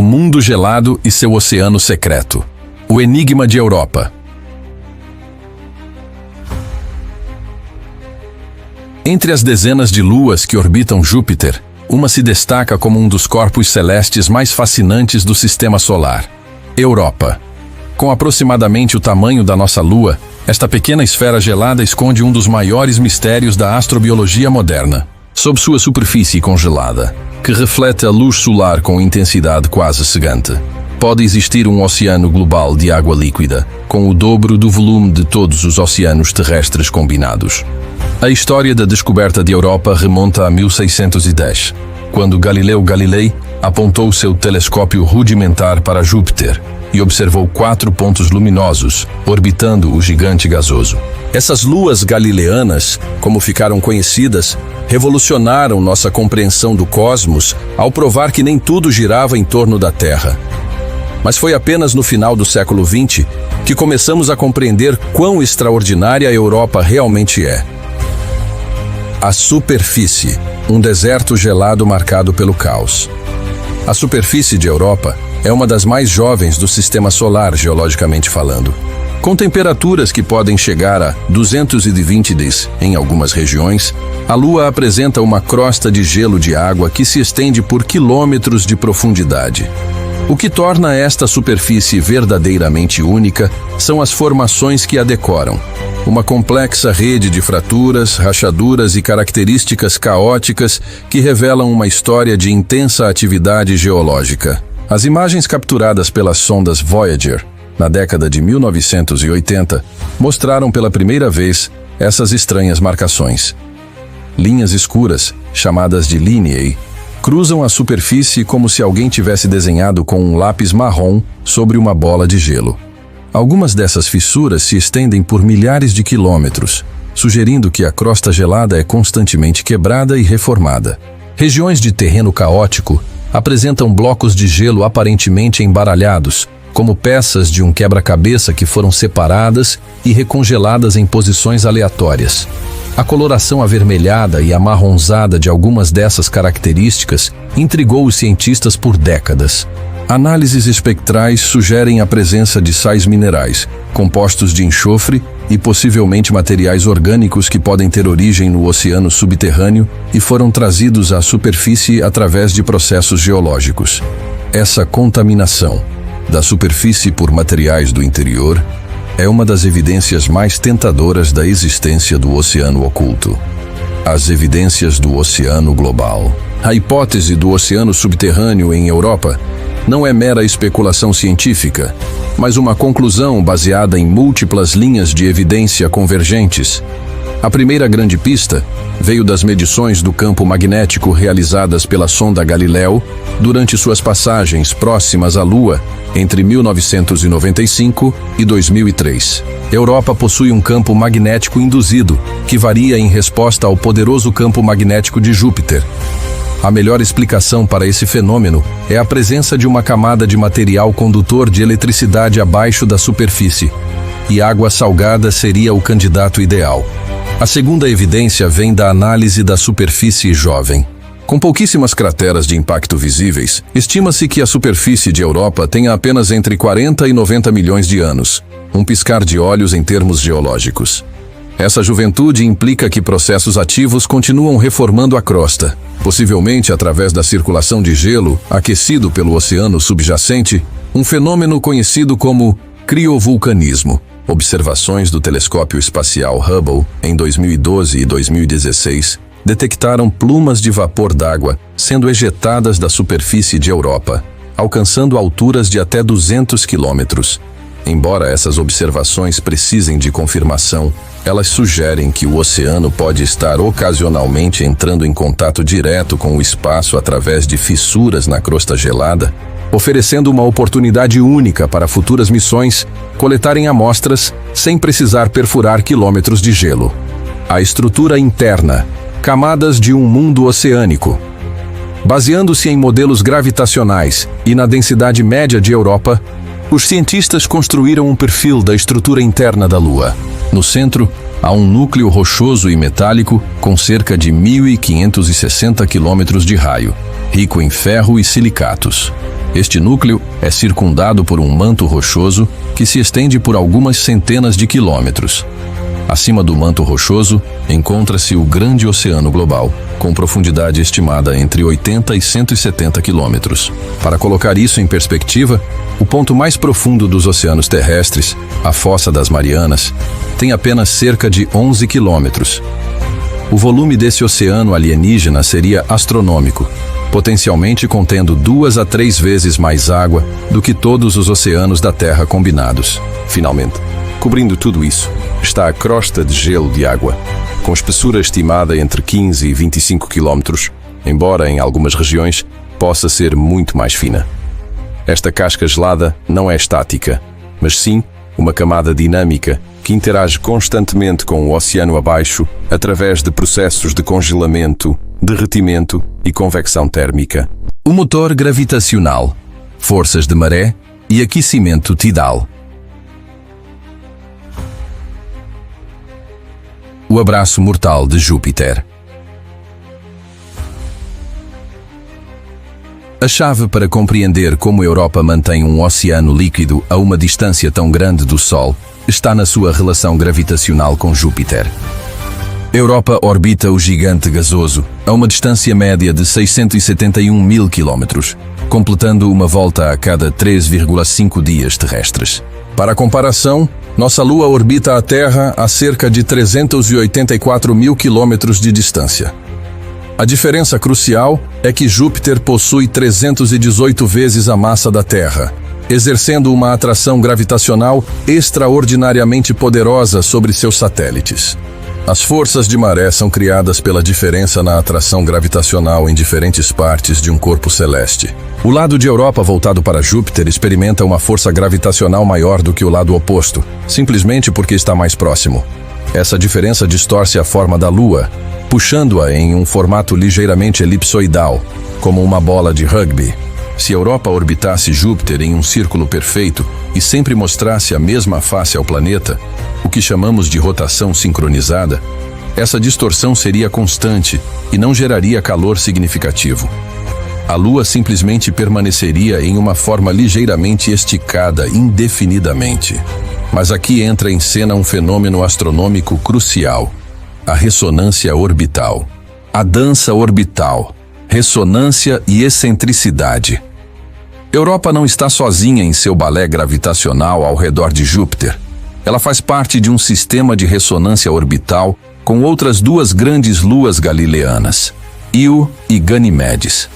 O mundo gelado e seu oceano secreto. O enigma de Europa. Entre as dezenas de luas que orbitam Júpiter, uma se destaca como um dos corpos celestes mais fascinantes do sistema solar: Europa. Com aproximadamente o tamanho da nossa Lua, esta pequena esfera gelada esconde um dos maiores mistérios da astrobiologia moderna. Sob sua superfície congelada, que reflete a luz solar com intensidade quase cegante, pode existir um oceano global de água líquida, com o dobro do volume de todos os oceanos terrestres combinados. A história da descoberta de Europa remonta a 1610, quando Galileu Galilei apontou seu telescópio rudimentar para Júpiter e observou 4 pontos luminosos orbitando o gigante gasoso. Essas luas galileanas, como ficaram conhecidas, revolucionaram nossa compreensão do cosmos ao provar que nem tudo girava em torno da Terra. Mas foi apenas no final do século XX que começamos a compreender quão extraordinária a Europa realmente é. A superfície, um deserto gelado marcado pelo caos. A superfície de Europa é uma das mais jovens do sistema solar, geologicamente falando. Com temperaturas que podem chegar a 220 degrees em algumas regiões, a Lua apresenta uma crosta de gelo de água que se estende por quilômetros de profundidade. O que torna esta superfície verdadeiramente única são as formações que a decoram. Uma complexa rede de fraturas, rachaduras e características caóticas que revelam uma história de intensa atividade geológica. As imagens capturadas pelas sondas Voyager na década de 1980 mostraram pela primeira vez essas estranhas marcações. Linhas escuras, chamadas de lineae, cruzam a superfície como se alguém tivesse desenhado com um lápis marrom sobre uma bola de gelo. Algumas dessas fissuras se estendem por milhares de quilômetros, sugerindo que a crosta gelada é constantemente quebrada e reformada. Regiões de terreno caótico apresentam blocos de gelo aparentemente embaralhados, como peças de um quebra-cabeça que foram separadas e recongeladas em posições aleatórias. A coloração avermelhada e amarronzada de algumas dessas características intrigou os cientistas por décadas. Análises espectrais sugerem a presença de sais minerais, compostos de enxofre e possivelmente materiais orgânicos que podem ter origem no oceano subterrâneo e foram trazidos à superfície através de processos geológicos. Essa contaminação da superfície por materiais do interior é uma das evidências mais tentadoras da existência do oceano oculto. As evidências do oceano global. A hipótese do oceano subterrâneo em Europa não é mera especulação científica, mas uma conclusão baseada em múltiplas linhas de evidência convergentes. A primeira grande pista veio das medições do campo magnético realizadas pela sonda Galileu durante suas passagens próximas à Lua entre 1995 e 2003. Europa possui um campo magnético induzido, que varia em resposta ao poderoso campo magnético de Júpiter. A melhor explicação para esse fenômeno é a presença de uma camada de material condutor de eletricidade abaixo da superfície, e água salgada seria o candidato ideal. A segunda evidência vem da análise da superfície jovem. Com pouquíssimas crateras de impacto visíveis, estima-se que a superfície de Europa tenha apenas entre 40 e 90 milhões de anos, um piscar de olhos em termos geológicos. Essa juventude implica que processos ativos continuam reformando a crosta, possivelmente através da circulação de gelo aquecido pelo oceano subjacente, um fenômeno conhecido como criovulcanismo. Observações do telescópio espacial Hubble em 2012 e 2016 detectaram plumas de vapor d'água sendo ejetadas da superfície de Europa, alcançando alturas de até 200 quilômetros. Embora essas observações precisem de confirmação, elas sugerem que o oceano pode estar ocasionalmente entrando em contato direto com o espaço através de fissuras na crosta gelada, oferecendo uma oportunidade única para futuras missões coletarem amostras sem precisar perfurar quilômetros de gelo. A estrutura interna, camadas de um mundo oceânico. Baseando-se em modelos gravitacionais e na densidade média de Europa, os cientistas construíram um perfil da estrutura interna da Lua. No centro, há um núcleo rochoso e metálico com cerca de 1.560 quilômetros de raio, rico em ferro e silicatos. Este núcleo é circundado por um manto rochoso que se estende por algumas centenas de quilômetros. Acima do manto rochoso, encontra-se o Grande Oceano Global, com profundidade estimada entre 80 e 170 quilômetros. Para colocar isso em perspectiva, o ponto mais profundo dos oceanos terrestres, a Fossa das Marianas, tem apenas cerca de 11 quilômetros. O volume desse oceano alienígena seria astronômico, potencialmente contendo 2 a 3 vezes mais água do que todos os oceanos da Terra combinados. Finalmente, cobrindo tudo isso, está a crosta de gelo de água, com espessura estimada entre 15 e 25 quilômetros, embora em algumas regiões possa ser muito mais fina. Esta casca gelada não é estática, mas sim uma camada dinâmica que interage constantemente com o oceano abaixo através de processos de congelamento, derretimento e convecção térmica. O motor gravitacional, forças de maré e aquecimento tidal. O abraço mortal de Júpiter. A chave para compreender como a Europa mantém um oceano líquido a uma distância tão grande do Sol está na sua relação gravitacional com Júpiter. A Europa orbita o gigante gasoso a uma distância média de 671 mil quilômetros, completando uma volta a cada 3,5 dias terrestres. Para comparação, nossa Lua orbita a Terra a cerca de 384 mil quilômetros de distância. A diferença crucial é que Júpiter possui 318 vezes a massa da Terra, exercendo uma atração gravitacional extraordinariamente poderosa sobre seus satélites. As forças de maré são criadas pela diferença na atração gravitacional em diferentes partes de um corpo celeste. O lado de Europa voltado para Júpiter experimenta uma força gravitacional maior do que o lado oposto, simplesmente porque está mais próximo. Essa diferença distorce a forma da Lua, puxando-a em um formato ligeiramente elipsoidal, como uma bola de rugby. Se a Europa orbitasse Júpiter em um círculo perfeito e sempre mostrasse a mesma face ao planeta, o que chamamos de rotação sincronizada, essa distorção seria constante e não geraria calor significativo. A Lua simplesmente permaneceria em uma forma ligeiramente esticada indefinidamente. Mas aqui entra em cena um fenômeno astronômico crucial: a ressonância orbital. A dança orbital, ressonância e excentricidade. Europa não está sozinha em seu balé gravitacional ao redor de Júpiter. Ela faz parte de um sistema de ressonância orbital com outras 2 grandes luas galileanas, Io e Ganimedes.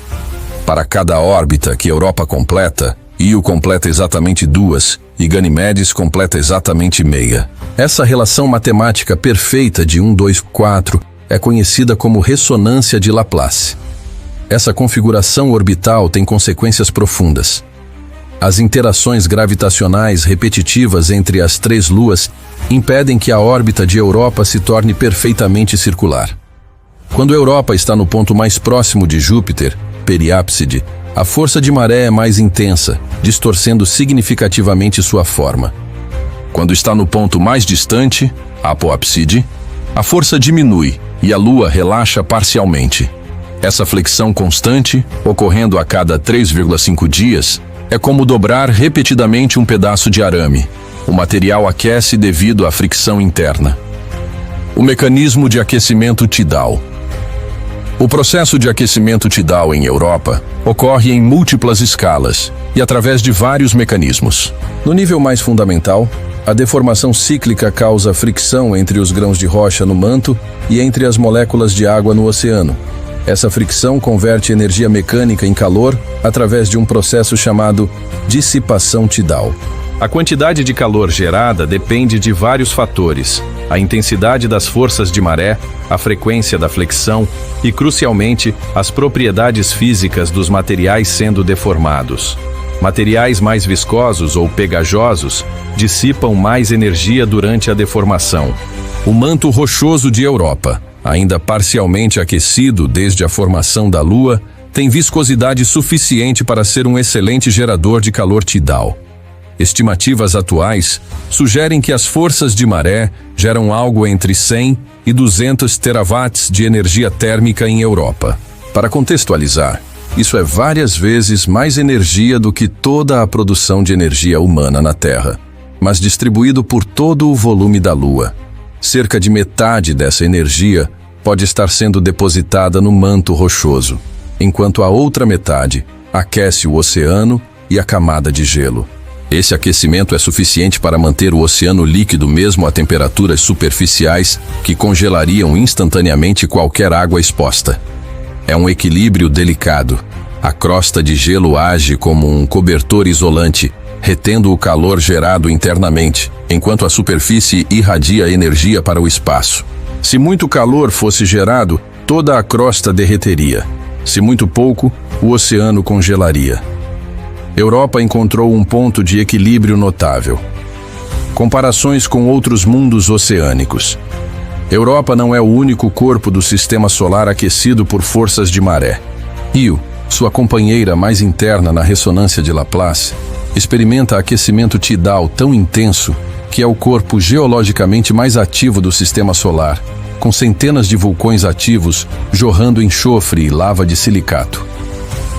Para cada órbita que Europa completa, Io completa exatamente 2 e Ganimedes completa exatamente meia. Essa relação matemática perfeita de 1, 2, 4 é conhecida como ressonância de Laplace. Essa configuração orbital tem consequências profundas. As interações gravitacionais repetitivas entre as 3 luas impedem que a órbita de Europa se torne perfeitamente circular. Quando Europa está no ponto mais próximo de Júpiter, periápside, a força de maré é mais intensa, distorcendo significativamente sua forma. Quando está no ponto mais distante, apoapside, a força diminui e a Lua relaxa parcialmente. Essa flexão constante, ocorrendo a cada 3,5 dias, é como dobrar repetidamente um pedaço de arame. O material aquece devido à fricção interna. O mecanismo de aquecimento tidal. O processo de aquecimento tidal em Europa ocorre em múltiplas escalas e através de vários mecanismos. No nível mais fundamental, a deformação cíclica causa fricção entre os grãos de rocha no manto e entre as moléculas de água no oceano. Essa fricção converte energia mecânica em calor através de um processo chamado dissipação tidal. A quantidade de calor gerada depende de vários fatores: a intensidade das forças de maré, a frequência da flexão e, crucialmente, as propriedades físicas dos materiais sendo deformados. Materiais mais viscosos ou pegajosos dissipam mais energia durante a deformação. O manto rochoso de Europa, ainda parcialmente aquecido desde a formação da Lua, tem viscosidade suficiente para ser um excelente gerador de calor tidal. Estimativas atuais sugerem que as forças de maré geram algo entre 100 e 200 terawatts de energia térmica em Europa. Para contextualizar, Isso é várias vezes mais energia do que toda a produção de energia humana na Terra, mas distribuído por todo o volume da Lua. Cerca de metade dessa energia pode estar sendo depositada no manto rochoso, enquanto a outra metade aquece o oceano e a camada de gelo. Esse aquecimento é suficiente para manter o oceano líquido mesmo a temperaturas superficiais que congelariam instantaneamente qualquer água exposta. É um equilíbrio delicado. A crosta de gelo age como um cobertor isolante, retendo o calor gerado internamente, enquanto a superfície irradia energia para o espaço. Se muito calor fosse gerado, toda a crosta derreteria. Se muito pouco, o oceano congelaria. Europa encontrou um ponto de equilíbrio notável. Comparações com outros mundos oceânicos. Europa não é o único corpo do sistema solar aquecido por forças de maré. Io, sua companheira mais interna na ressonância de Laplace, experimenta aquecimento tidal tão intenso que é o corpo geologicamente mais ativo do sistema solar, com centenas de vulcões ativos jorrando enxofre e lava de silicato.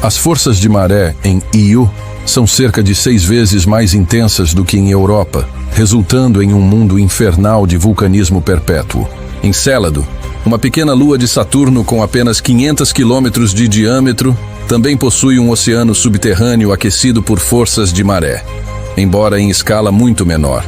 As forças de maré em Io são cerca de 6 vezes mais intensas do que em Europa, resultando em um mundo infernal de vulcanismo perpétuo. Encélado, uma pequena lua de Saturno com apenas 500 quilômetros de diâmetro, também possui um oceano subterrâneo aquecido por forças de maré, embora em escala muito menor.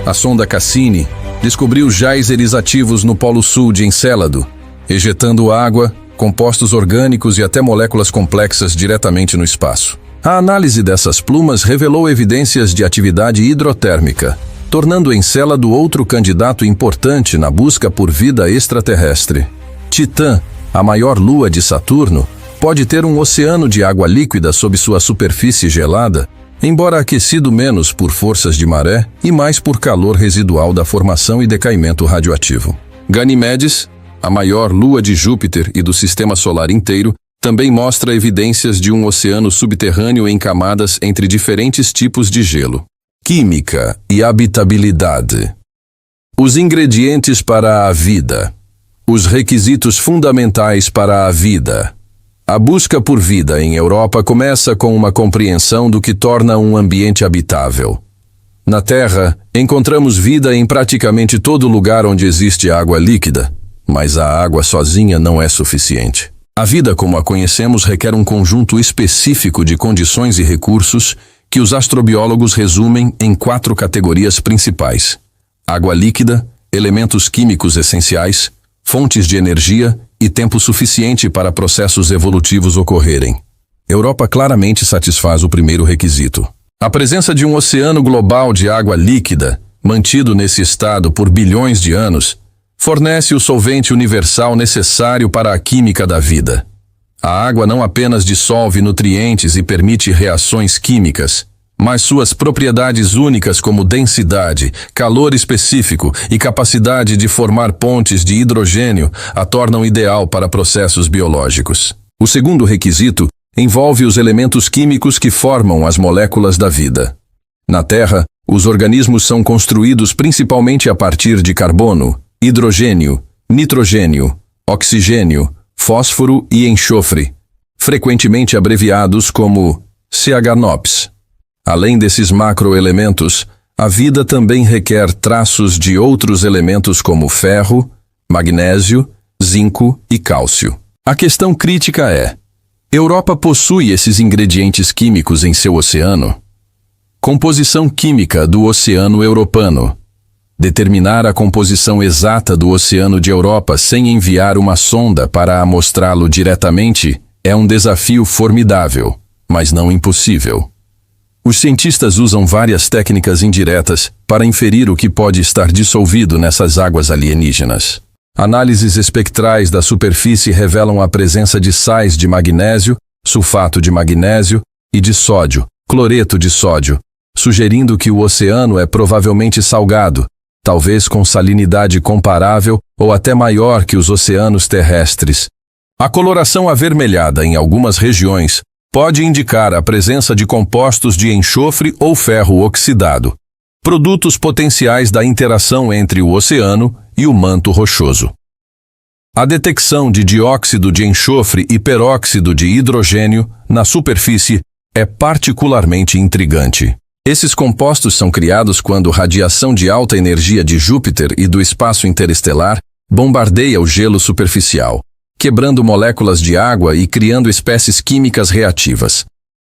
A sonda Cassini descobriu geysers ativos no Polo Sul de Encélado, ejetando água, compostos orgânicos e até moléculas complexas diretamente no espaço. A análise dessas plumas revelou evidências de atividade hidrotérmica, tornando Encélado outro candidato importante na busca por vida extraterrestre. Titã, a maior lua de Saturno, pode ter um oceano de água líquida sob sua superfície gelada, embora aquecido menos por forças de maré e mais por calor residual da formação e decaimento radioativo. Ganimedes, a maior lua de Júpiter e do sistema solar inteiro, também mostra evidências de um oceano subterrâneo em camadas entre diferentes tipos de gelo. Química e habitabilidade. Os ingredientes para a vida. Os requisitos fundamentais para a vida. A busca por vida em Europa começa com uma compreensão do que torna um ambiente habitável. Na Terra, encontramos vida em praticamente todo lugar onde existe água líquida, mas a água sozinha não é suficiente. A vida como a conhecemos requer um conjunto específico de condições e recursos que os astrobiólogos resumem em 4 categorias principais: água líquida, elementos químicos essenciais, fontes de energia e tempo suficiente para processos evolutivos ocorrerem. Europa claramente satisfaz o primeiro requisito. A presença de um oceano global de água líquida, mantido nesse estado por bilhões de anos, fornece o solvente universal necessário para a química da vida. A água não apenas dissolve nutrientes e permite reações químicas, mas suas propriedades únicas como densidade, calor específico e capacidade de formar pontes de hidrogênio a tornam ideal para processos biológicos. O segundo requisito envolve os elementos químicos que formam as moléculas da vida. Na Terra, os organismos são construídos principalmente a partir de carbono, hidrogênio, nitrogênio, oxigênio, fósforo e enxofre, frequentemente abreviados como CH-NOPs. Além desses macroelementos, a vida também requer traços de outros elementos como ferro, magnésio, zinco e cálcio. A questão crítica é: Europa possui esses ingredientes químicos em seu oceano? Composição química do Oceano Europano. Determinar a composição exata do Oceano de Europa sem enviar uma sonda para amostrá-lo diretamente é um desafio formidável, mas não impossível. Os cientistas usam várias técnicas indiretas para inferir o que pode estar dissolvido nessas águas alienígenas. Análises espectrais da superfície revelam a presença de sais de magnésio, sulfato de magnésio e de sódio, cloreto de sódio, sugerindo que o oceano é provavelmente salgado, talvez com salinidade comparável ou até maior que os oceanos terrestres. A coloração avermelhada em algumas regiões pode indicar a presença de compostos de enxofre ou ferro oxidado, produtos potenciais da interação entre o oceano e o manto rochoso. A detecção de dióxido de enxofre e peróxido de hidrogênio na superfície é particularmente intrigante. Esses compostos são criados quando radiação de alta energia de Júpiter e do espaço interestelar bombardeia o gelo superficial, quebrando moléculas de água e criando espécies químicas reativas.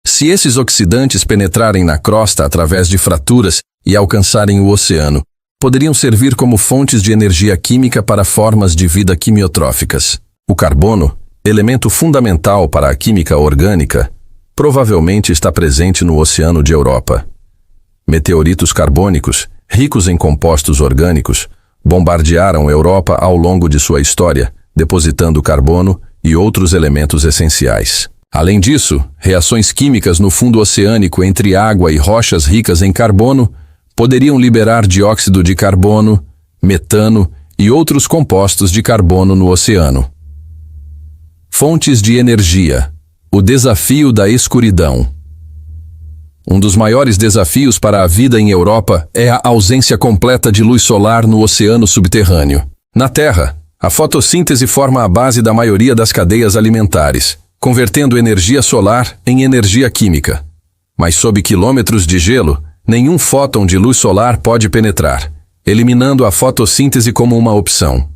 Se esses oxidantes penetrarem na crosta através de fraturas e alcançarem o oceano, poderiam servir como fontes de energia química para formas de vida quimiotróficas. O carbono, elemento fundamental para a química orgânica, provavelmente está presente no Oceano de Europa. Meteoritos carbônicos, ricos em compostos orgânicos, bombardearam a Europa ao longo de sua história, depositando carbono e outros elementos essenciais. Além disso, reações químicas no fundo oceânico entre água e rochas ricas em carbono poderiam liberar dióxido de carbono, metano e outros compostos de carbono no oceano. Fontes de energia. O desafio da escuridão. Um dos maiores desafios para a vida em Europa é a ausência completa de luz solar no oceano subterrâneo. Na Terra, a fotossíntese forma a base da maioria das cadeias alimentares, convertendo energia solar em energia química. Mas sob quilômetros de gelo, nenhum fóton de luz solar pode penetrar, eliminando a fotossíntese como uma opção.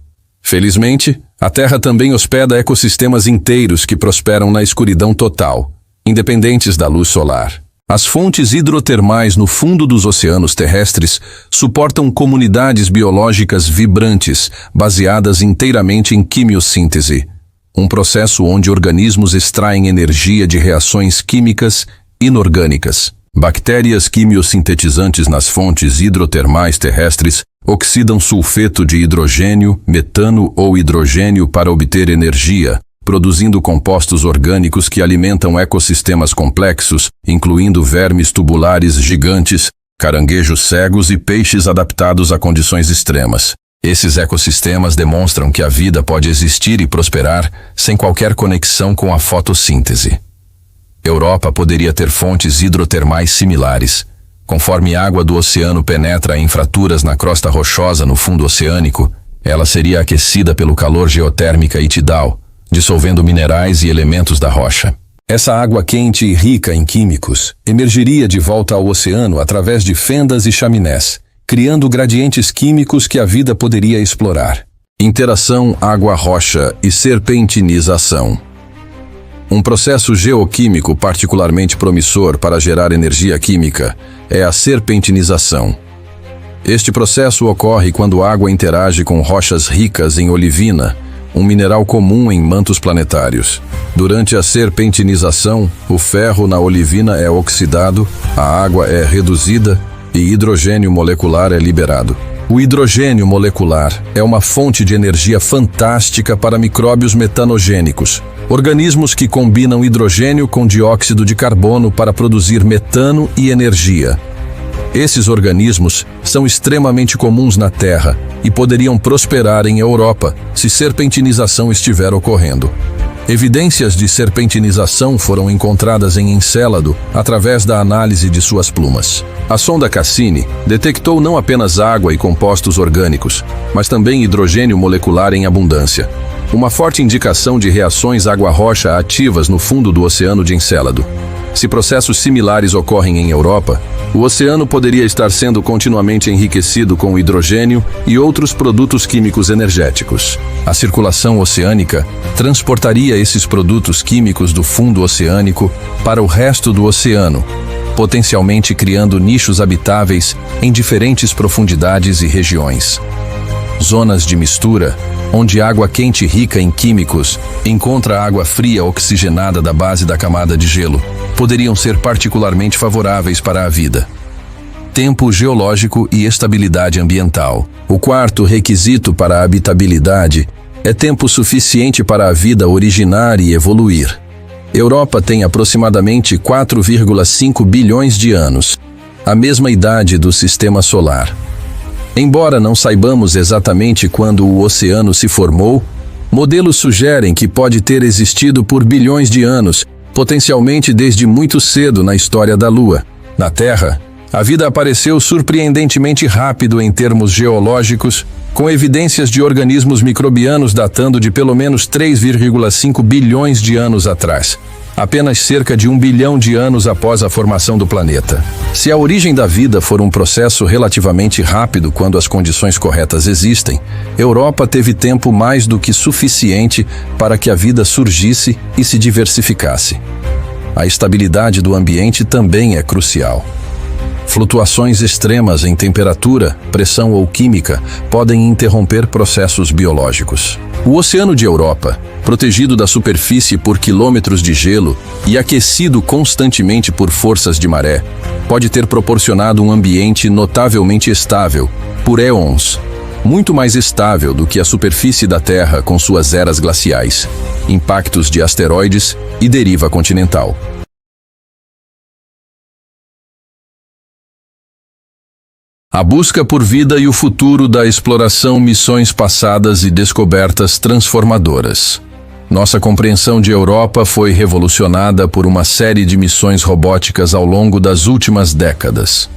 Felizmente, a Terra também hospeda ecossistemas inteiros que prosperam na escuridão total, independentes da luz solar. As fontes hidrotermais no fundo dos oceanos terrestres suportam comunidades biológicas vibrantes, baseadas inteiramente em quimiossíntese, um processo onde organismos extraem energia de reações químicas inorgânicas. Bactérias quimiosintetizantes nas fontes hidrotermais terrestres oxidam sulfeto de hidrogênio, metano ou hidrogênio para obter energia, produzindo compostos orgânicos que alimentam ecossistemas complexos, incluindo vermes tubulares gigantes, caranguejos cegos e peixes adaptados a condições extremas. Esses ecossistemas demonstram que a vida pode existir e prosperar sem qualquer conexão com a fotossíntese. Europa poderia ter fontes hidrotermais similares. Conforme a água do oceano penetra em fraturas na crosta rochosa no fundo oceânico, ela seria aquecida pelo calor geotérmica e tidal, dissolvendo minerais e elementos da rocha. Essa água quente e rica em químicos emergiria de volta ao oceano através de fendas e chaminés, criando gradientes químicos que a vida poderia explorar. Interação água-rocha e serpentinização. Um processo geoquímico particularmente promissor para gerar energia química é a serpentinização. Este processo ocorre quando a água interage com rochas ricas em olivina, um mineral comum em mantos planetários. Durante a serpentinização, o ferro na olivina é oxidado, a água é reduzida e hidrogênio molecular é liberado. O hidrogênio molecular é uma fonte de energia fantástica para micróbios metanogênicos, organismos que combinam hidrogênio com dióxido de carbono para produzir metano e energia. Esses organismos são extremamente comuns na Terra e poderiam prosperar em Europa se serpentinização estiver ocorrendo. Evidências de serpentinização foram encontradas em Encélado através da análise de suas plumas. A sonda Cassini detectou não apenas água e compostos orgânicos, mas também hidrogênio molecular em abundância, uma forte indicação de reações água-rocha ativas no fundo do Oceano de Encélado. Se processos similares ocorrem em Europa, o oceano poderia estar sendo continuamente enriquecido com hidrogênio e outros produtos químicos energéticos. A circulação oceânica transportaria esses produtos químicos do fundo oceânico para o resto do oceano, potencialmente criando nichos habitáveis em diferentes profundidades e regiões. Zonas de mistura, onde água quente rica em químicos encontra água fria oxigenada da base da camada de gelo, poderiam ser particularmente favoráveis para a vida. Tempo geológico e estabilidade ambiental. O quarto requisito para a habitabilidade é tempo suficiente para a vida originar e evoluir. Europa tem aproximadamente 4,5 bilhões de anos, a mesma idade do Sistema Solar. Embora não saibamos exatamente quando o oceano se formou, modelos sugerem que pode ter existido por bilhões de anos, potencialmente desde muito cedo na história da Lua. Na Terra, A vida apareceu surpreendentemente rápido em termos geológicos, com evidências de organismos microbianos datando de pelo menos 3,5 bilhões de anos atrás, apenas cerca de 1 bilhão de anos após a formação do planeta. Se a origem da vida for um processo relativamente rápido quando as condições corretas existem, Europa teve tempo mais do que suficiente para que a vida surgisse e se diversificasse. A estabilidade do ambiente também é crucial. Flutuações extremas em temperatura, pressão ou química podem interromper processos biológicos. O Oceano de Europa, protegido da superfície por quilômetros de gelo e aquecido constantemente por forças de maré, pode ter proporcionado um ambiente notavelmente estável por éons, muito mais estável do que a superfície da Terra com suas eras glaciais, impactos de asteroides e deriva continental. A busca por vida e o futuro da exploração, missões passadas e descobertas transformadoras. Nossa compreensão de Europa foi revolucionada por uma série de missões robóticas ao longo das últimas décadas.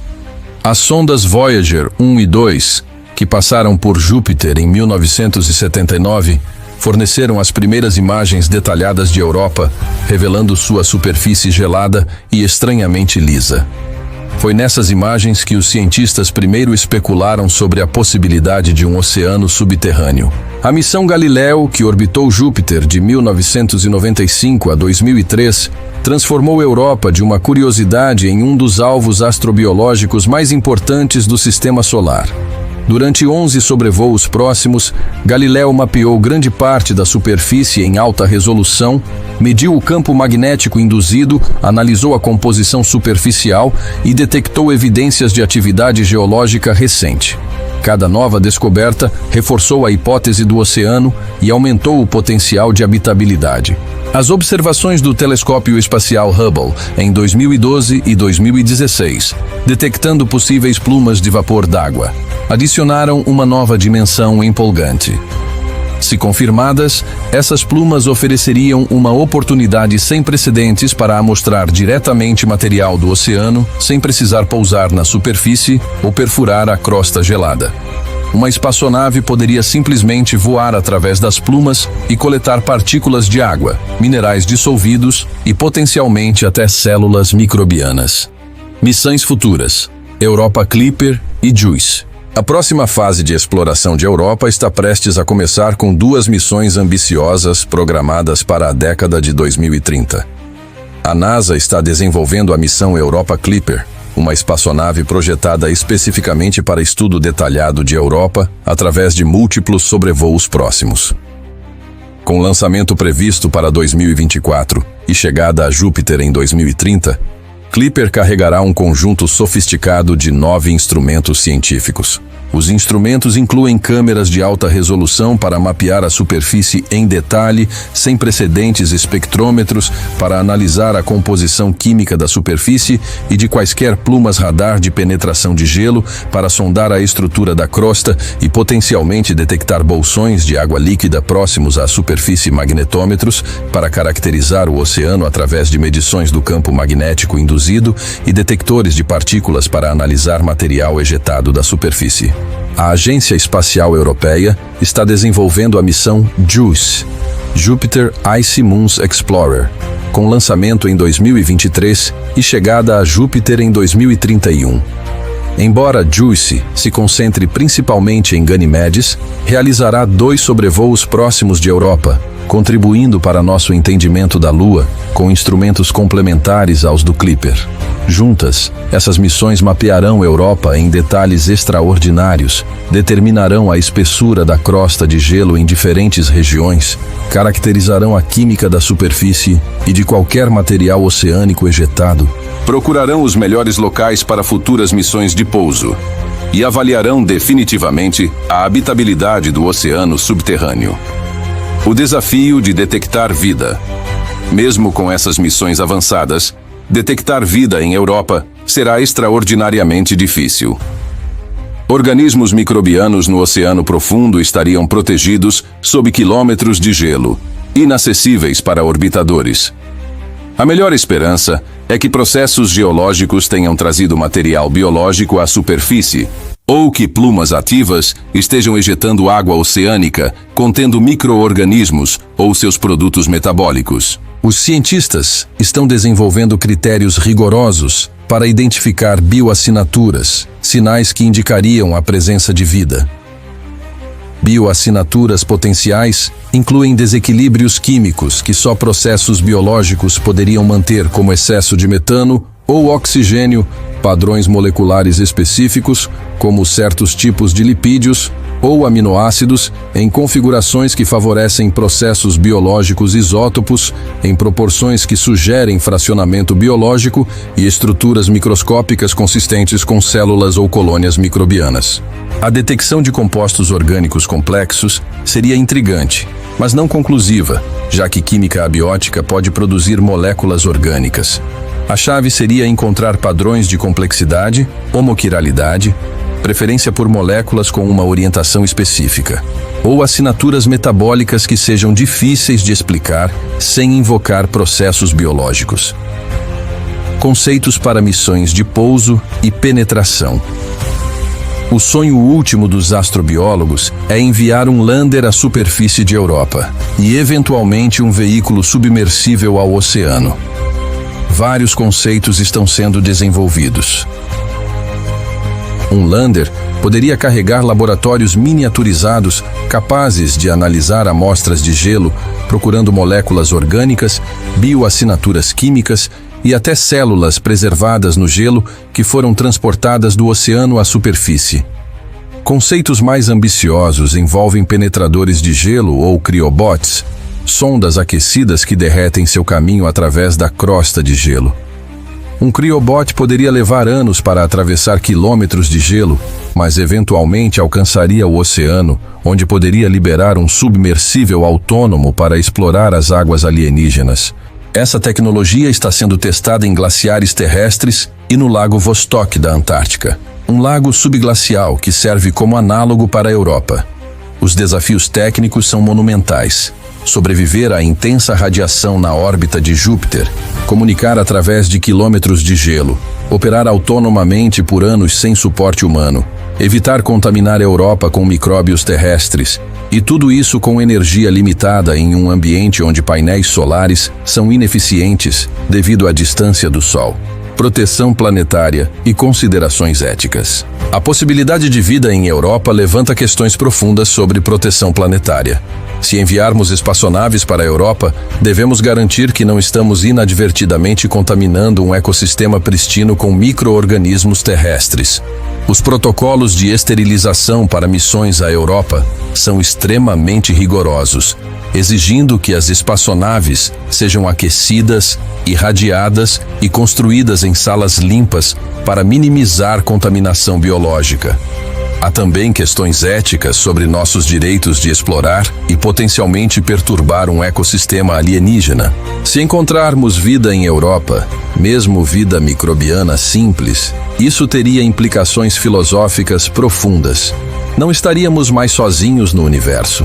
As sondas Voyager 1 e 2, que passaram por Júpiter em 1979, forneceram as primeiras imagens detalhadas de Europa, revelando sua superfície gelada e estranhamente lisa. Foi nessas imagens que os cientistas primeiro especularam sobre a possibilidade de um oceano subterrâneo. A missão Galileu, que orbitou Júpiter de 1995 a 2003, transformou a Europa de uma curiosidade em um dos alvos astrobiológicos mais importantes do Sistema Solar. Durante 11 sobrevoos próximos, Galileu mapeou grande parte da superfície em alta resolução, mediu o campo magnético induzido, analisou a composição superficial e detectou evidências de atividade geológica recente. Cada nova descoberta reforçou a hipótese do oceano e aumentou o potencial de habitabilidade. As observações do telescópio espacial Hubble em 2012 e 2016, detectando possíveis plumas de vapor d'água, adicionaram uma nova dimensão empolgante. Se confirmadas, essas plumas ofereceriam uma oportunidade sem precedentes para amostrar diretamente material do oceano, sem precisar pousar na superfície ou perfurar a crosta gelada. Uma espaçonave poderia simplesmente voar através das plumas e coletar partículas de água, minerais dissolvidos e potencialmente até células microbianas. Missões futuras: Europa Clipper e JUICE. A próxima fase de exploração de Europa está prestes a começar com 2 missões ambiciosas programadas para a década de 2030. A NASA está desenvolvendo a missão Europa Clipper, uma espaçonave projetada especificamente para estudo detalhado de Europa através de múltiplos sobrevoos próximos. Com lançamento previsto para 2024 e chegada a Júpiter em 2030, Clipper carregará um conjunto sofisticado de 9 instrumentos científicos. Os instrumentos incluem câmeras de alta resolução para mapear a superfície em detalhe, sem precedentes espectrômetros para analisar a composição química da superfície e de quaisquer plumas radar de penetração de gelo para sondar a estrutura da crosta e potencialmente detectar bolsões de água líquida próximos à superfície, magnetômetros para caracterizar o oceano através de medições do campo magnético induzido e detectores de partículas para analisar material ejetado da superfície. A Agência Espacial Europeia está desenvolvendo a missão JUICE, Jupiter Icy Moons Explorer, com lançamento em 2023 e chegada a Júpiter em 2031. Embora JUICE se concentre principalmente em Ganimedes, realizará 2 sobrevoos próximos de Europa, contribuindo para nosso entendimento da Lua com instrumentos complementares aos do Clipper. Juntas, essas missões mapearão Europa em detalhes extraordinários, determinarão a espessura da crosta de gelo em diferentes regiões, caracterizarão a química da superfície e de qualquer material oceânico ejetado, procurarão os melhores locais para futuras missões de pouso e avaliarão definitivamente a habitabilidade do oceano subterrâneo. O desafio de detectar vida. Mesmo com essas missões avançadas, detectar vida em Europa será extraordinariamente difícil. Organismos microbianos no oceano profundo estariam protegidos sob quilômetros de gelo, inacessíveis para orbitadores. A melhor esperança é que processos geológicos tenham trazido material biológico à superfície, ou que plumas ativas estejam ejetando água oceânica contendo micro-organismos ou seus produtos metabólicos. Os cientistas estão desenvolvendo critérios rigorosos para identificar bioassinaturas, sinais que indicariam a presença de vida. Bioassinaturas potenciais incluem desequilíbrios químicos que só processos biológicos poderiam manter, como excesso de metano ou oxigênio, padrões moleculares específicos, como certos tipos de lipídios ou aminoácidos, em configurações que favorecem processos biológicos isótopos, em proporções que sugerem fracionamento biológico e estruturas microscópicas consistentes com células ou colônias microbianas. A detecção de compostos orgânicos complexos seria intrigante, mas não conclusiva, já que química abiótica pode produzir moléculas orgânicas. A chave seria encontrar padrões de complexidade, homoquiralidade, preferência por moléculas com uma orientação específica, ou assinaturas metabólicas que sejam difíceis de explicar sem invocar processos biológicos. Conceitos para missões de pouso e penetração. O sonho último dos astrobiólogos é enviar um lander à superfície de Europa e, eventualmente, um veículo submersível ao oceano. Vários conceitos estão sendo desenvolvidos. Um lander poderia carregar laboratórios miniaturizados capazes de analisar amostras de gelo, procurando moléculas orgânicas, bioassinaturas químicas e até células preservadas no gelo que foram transportadas do oceano à superfície. Conceitos mais ambiciosos envolvem penetradores de gelo ou criobots, sondas aquecidas que derretem seu caminho através da crosta de gelo. Um criobot poderia levar anos para atravessar quilômetros de gelo, mas eventualmente alcançaria o oceano, onde poderia liberar um submersível autônomo para explorar as águas alienígenas. Essa tecnologia está sendo testada em glaciares terrestres e no Lago Vostok da Antártica, um lago subglacial que serve como análogo para a Europa. Os desafios técnicos são monumentais. Sobreviver à intensa radiação na órbita de Júpiter, comunicar através de quilômetros de gelo, operar autonomamente por anos sem suporte humano, evitar contaminar a Europa com micróbios terrestres, e tudo isso com energia limitada em um ambiente onde painéis solares são ineficientes devido à distância do Sol. Proteção planetária e considerações éticas. A possibilidade de vida em Europa levanta questões profundas sobre proteção planetária. Se enviarmos espaçonaves para a Europa, devemos garantir que não estamos inadvertidamente contaminando um ecossistema pristino com micro-organismos terrestres. Os protocolos de esterilização para missões à Europa são extremamente rigorosos, exigindo que as espaçonaves sejam aquecidas, irradiadas e construídas em salas limpas para minimizar contaminação biológica. Há também questões éticas sobre nossos direitos de explorar e potencialmente perturbar um ecossistema alienígena. Se encontrarmos vida em Europa, mesmo vida microbiana simples, isso teria implicações filosóficas profundas. Não estaríamos mais sozinhos no universo.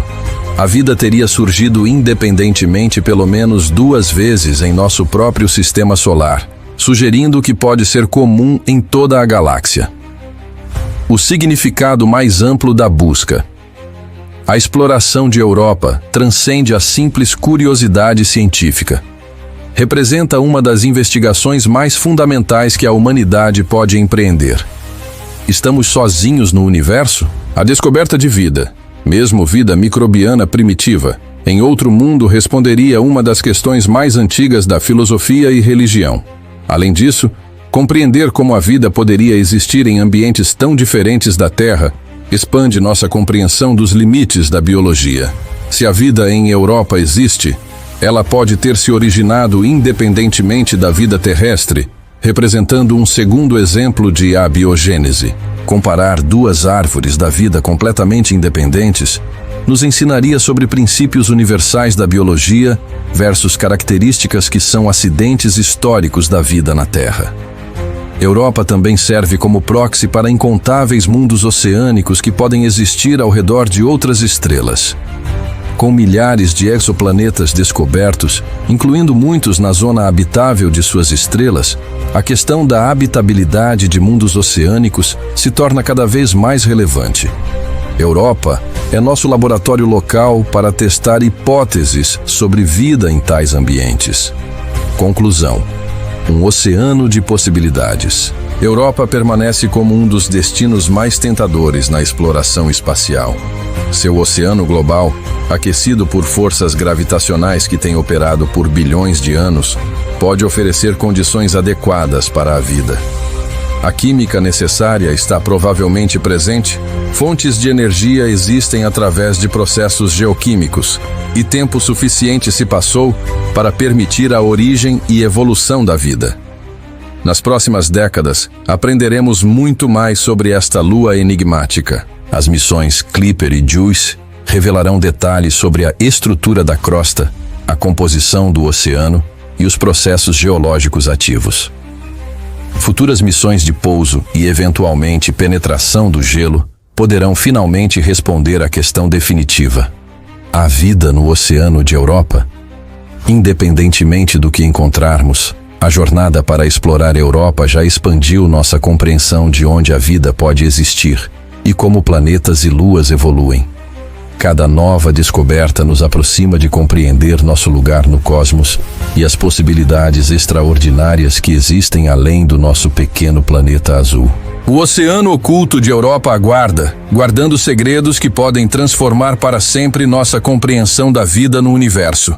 A vida teria surgido independentemente pelo menos 2 vezes em nosso próprio sistema solar, sugerindo que pode ser comum em toda a galáxia. O significado mais amplo da busca. A exploração de Europa transcende a simples curiosidade científica. Representa uma das investigações mais fundamentais que a humanidade pode empreender. Estamos sozinhos no universo? A descoberta de vida, mesmo vida microbiana primitiva, em outro mundo responderia a uma das questões mais antigas da filosofia e religião. Além disso, compreender como a vida poderia existir em ambientes tão diferentes da Terra expande nossa compreensão dos limites da biologia. Se a vida em Europa existe, ela pode ter se originado independentemente da vida terrestre, representando um segundo exemplo de abiogênese. Comparar 2 árvores da vida completamente independentes nos ensinaria sobre princípios universais da biologia versus características que são acidentes históricos da vida na Terra. Europa também serve como proxy para incontáveis mundos oceânicos que podem existir ao redor de outras estrelas. Com milhares de exoplanetas descobertos, incluindo muitos na zona habitável de suas estrelas, a questão da habitabilidade de mundos oceânicos se torna cada vez mais relevante. Europa é nosso laboratório local para testar hipóteses sobre vida em tais ambientes. Conclusão: um oceano de possibilidades. Europa permanece como um dos destinos mais tentadores na exploração espacial. Seu oceano global, aquecido por forças gravitacionais que têm operado por bilhões de anos, pode oferecer condições adequadas para a vida. A química necessária está provavelmente presente, fontes de energia existem através de processos geoquímicos, e tempo suficiente se passou para permitir a origem e evolução da vida. Nas próximas décadas, aprenderemos muito mais sobre esta lua enigmática. As missões Clipper e JUICE revelarão detalhes sobre a estrutura da crosta, a composição do oceano e os processos geológicos ativos. Futuras missões de pouso e, eventualmente, penetração do gelo poderão finalmente responder à questão definitiva: há vida no oceano de Europa? Independentemente do que encontrarmos, a jornada para explorar a Europa já expandiu nossa compreensão de onde a vida pode existir e como planetas e luas evoluem. Cada nova descoberta nos aproxima de compreender nosso lugar no cosmos e as possibilidades extraordinárias que existem além do nosso pequeno planeta azul. O oceano oculto de Europa aguarda, guardando segredos que podem transformar para sempre nossa compreensão da vida no universo.